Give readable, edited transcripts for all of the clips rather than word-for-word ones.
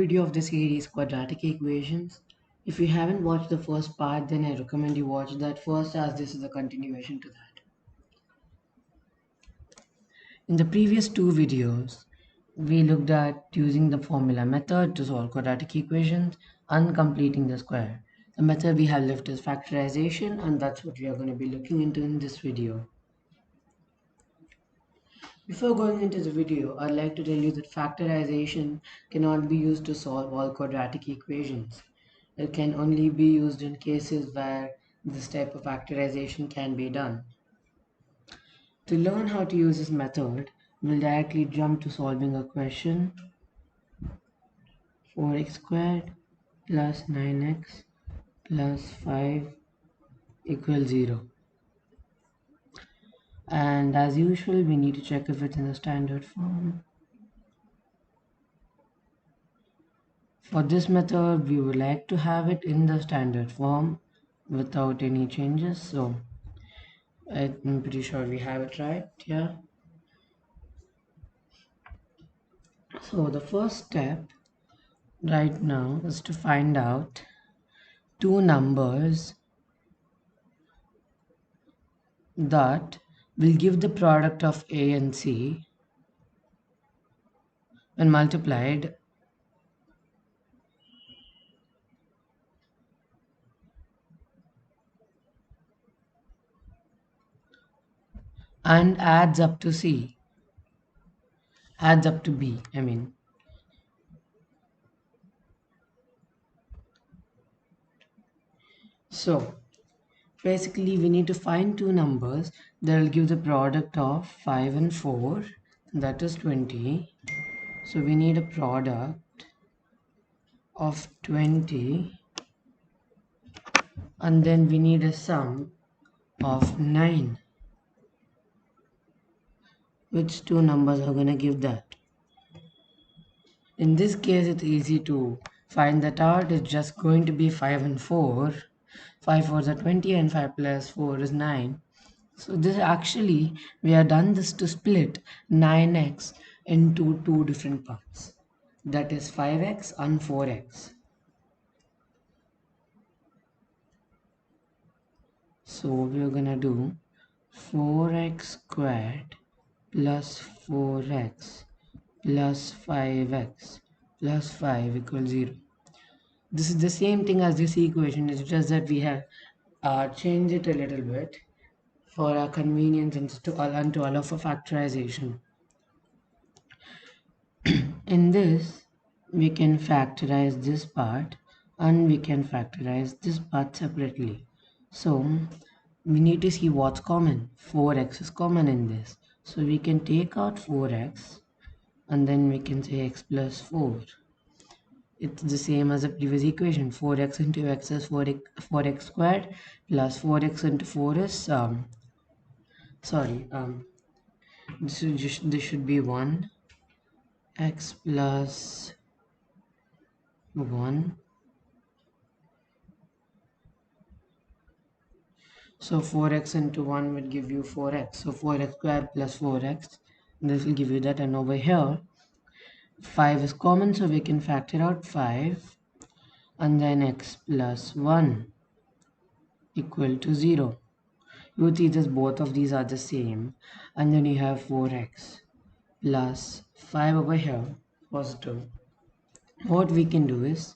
video of the series Quadratic Equations. If you haven't watched the first part, then I recommend you watch that first, as this is a continuation to that. In the previous two videos, we looked at using the formula method to solve quadratic equations and completing the square. The method we have left is factorization, and that's what we are going to be looking into in this video. Before going into the video, I'd like to tell you that factorization cannot be used to solve all quadratic equations. It can only be used in cases where this type of factorization can be done. To learn how to use this method, we'll directly jump to solving a question. 4x squared plus 9x plus 5 equals 0. And as usual, we need to check if it's in the standard form. For this method, we would like to have it in the standard form without any changes. So I'm pretty sure we have it right here. So the first step right now is to find out two numbers that will give the product of A and C when multiplied and adds up to C, adds up to B, I mean. So basically we need to find two numbers that will give the product of 5 and 4, that is 20. So we need a product of 20, and then we need a sum of 9. Which two numbers are going to give that? In this case, it's easy to find that out. It's just going to be 5 and 4. 5 4s are 20 and 5 plus 4 is 9. So this actually, we have done this to split 9x into two different parts. That is 5x and 4x. So we're going to do 4x squared plus 4x plus 5x plus 5 equals 0. This is the same thing as this equation. It's just that we have changed it a little bit for our convenience and to allow for factorization. In this, we can factorize this part and we can factorize this part separately. So we need to see what's common. 4x is common in this. So we can take out 4x and then we can say x plus 4. It's the same as the previous equation. 4x into x is 4x squared plus 4x into 4 is this should be 1 x plus 1. So 4x into 1 would give you 4x. So 4x squared plus 4x. This will give you that. And over here, 5 is common, so we can factor out 5. And then x plus 1 equal to 0. You would see this, both of these are the same. And then you have 4x plus 5 over here, positive. What we can do is,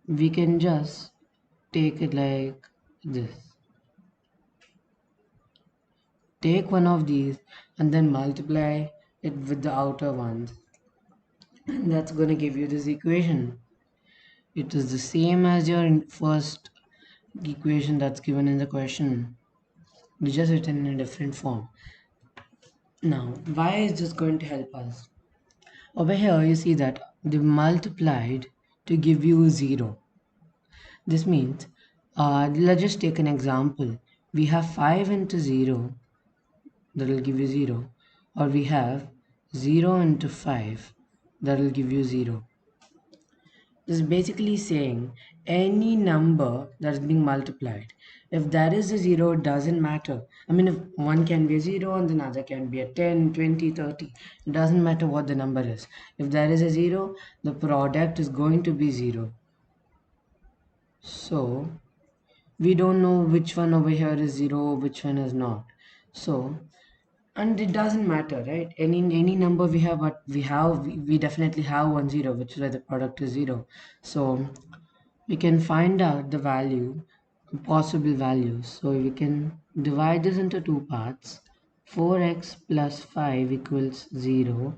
we can just take it like this. Take one of these and then multiply it with the outer ones. And that's going to give you this equation. It is the same as your first equation that's given in the question. It's just written in a different form. Now, why is this going to help us? Over here, you see that they multiplied to give you 0. This means, let's just take an example. We have 5 into 0, that will give you 0. Or we have 0 into 5, that will give you 0. This is basically saying any number that is being multiplied If there is a 0, it doesn't matter. I mean, if one can be a 0 and another can be a 10, 20, 30, it doesn't matter what the number is. If there is a 0, the product is going to be 0. So we don't know which one over here is 0, which one is not. So, and it doesn't matter, right? Any number we have, but we definitely have one 0, which is why the product is 0. So we can find out the value, possible values. So we can divide this into two parts. 4x plus 5 equals 0,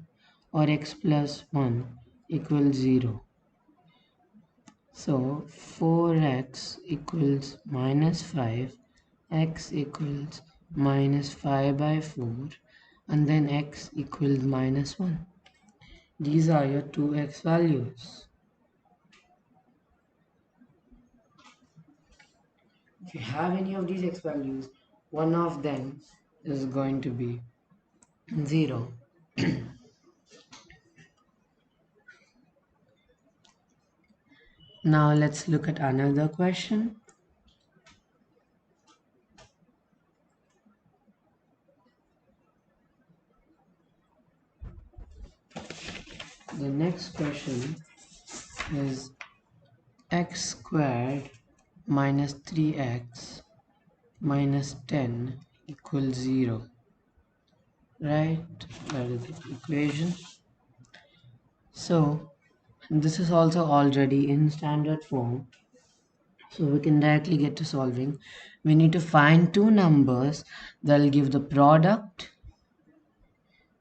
or x plus 1 equals 0. So 4x equals minus 5, x equals minus 5 by 4, and then x equals minus 1. These are your two x values. If you have any of these x values, one of them is going to be 0. Now let's look at another question. The next question is x squared minus 3x minus 10 equals 0. Right? That is the equation. So this is also already in standard form. So we can directly get to solving. We need to find two numbers that will give the product.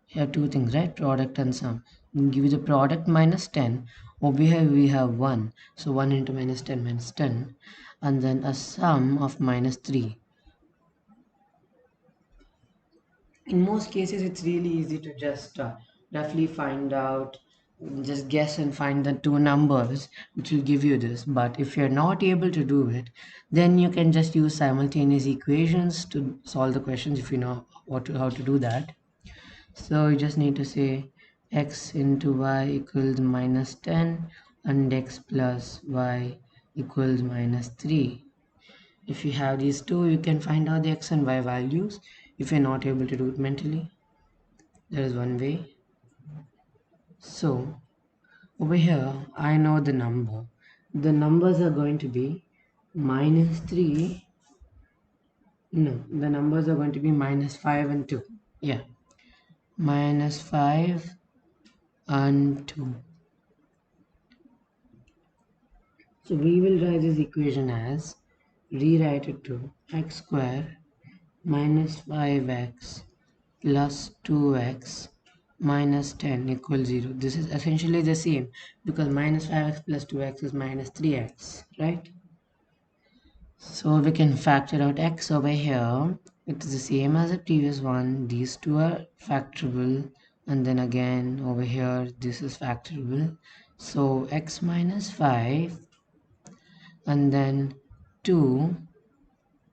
Here two things, right? Product and sum. Give you the product minus 10. Over here we have 1. So 1 into minus 10 minus 10. And then a sum of minus 3. In most cases, it's really easy to just roughly find out, just guess and find the two numbers which will give you this. But if you're not able to do it, then you can just use simultaneous equations to solve the questions if you know how to do that. So you just need to say x into y equals minus 10 and x plus y equals minus 3. If you have these two, you can find out the x and y values if you're not able to do it mentally. There is one way. So over here, I know the number. The numbers are going to be minus 3. No, the numbers are going to be minus 5 and 2. Yeah, minus 5 and 2. So we will write this equation as, rewrite it to x square minus 5x plus 2x minus 10 equals 0. This is essentially the same because minus 5x plus 2x is minus 3x, right? So we can factor out x over here. It is the same as the previous one. These two are factorable, and then again over here this is factorable. So x minus 5 and then 2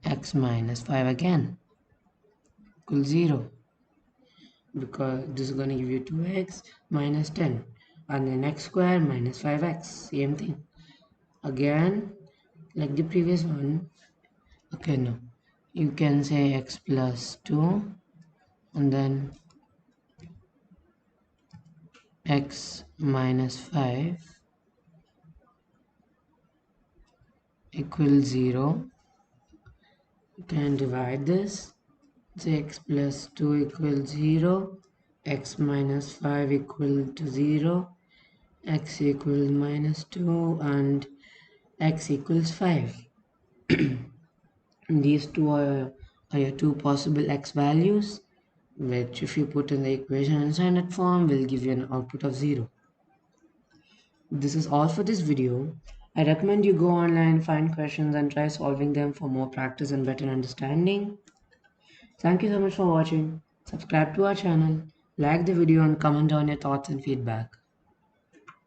x minus 5 again equals 0, because this is going to give you 2x minus 10, and then x square minus 5x, same thing again like the previous one. Okay, no, you can say x plus 2 and then x minus 5 equals 0. You can divide this. So x plus 2 equals 0, x minus 5 equal to 0, x equals minus 2, and x equals 5. These two are your two possible x values, which if you put in the equation in standard form will give you an output of 0. This is all for this video. I recommend you go online, find questions and try solving them for more practice and better understanding. Thank you so much for watching. Subscribe to our channel, like the video and comment on your thoughts and feedback.